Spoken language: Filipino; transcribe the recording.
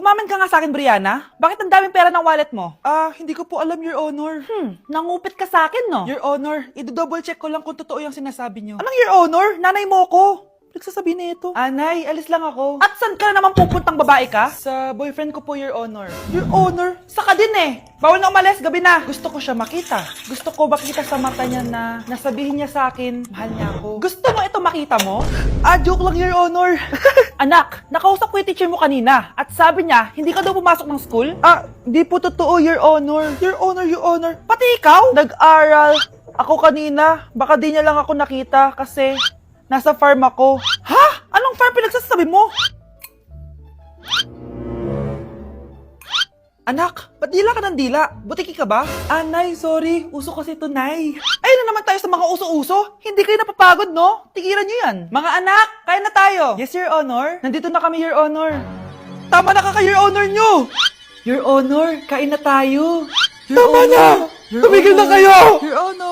Umamin ka nga sa akin, Brianna. Bakit ang daming pera ng wallet mo? Hindi ko po alam, Your Honor. Nangupit ka sa akin, no? Your Honor, i-double check ko lang kung totoo yung sinasabi niyo. Anong Your Honor? Nanay mo ko. Nagsasabi nito. Anay, alis lang ako. At saan ka na naman pupuntang babae ka? Sa boyfriend ko po, Your Honor. Your Honor? Saka din eh. Bawal na umalis, gabi na. Gusto ko siya makita. Gusto ko makita sa mata niya na nasabihin niya sa akin, mahal niya ako. Gusto mo ito makita mo? Joke lang, Your Honor. Anak, nakausap ko yung teacher mo kanina. At sabi niya, hindi ka daw pumasok ng school? Di po totoo, Your Honor. Your Honor, Your Honor. Pati ikaw? Nag-aral. Ako kanina. Baka di niya lang ako nakita kasi nasa farm ako. Ha? Anong farm pinagsasabi mo? Anak, ba't dila ka ng dila? Butiki ka ba? Nay, sorry. Uso kasi ito, Nay. Ayun na naman tayo sa mga uso-uso. Hindi kayo napapagod, no? Tigilan nyo yan. Mga anak, kaya na tayo. Yes, Your Honor. Nandito na kami, Your Honor. Tama na Your Honor nyo. Your Honor, kain na tayo. Tama na! Tumigil na kayo! Your Honor!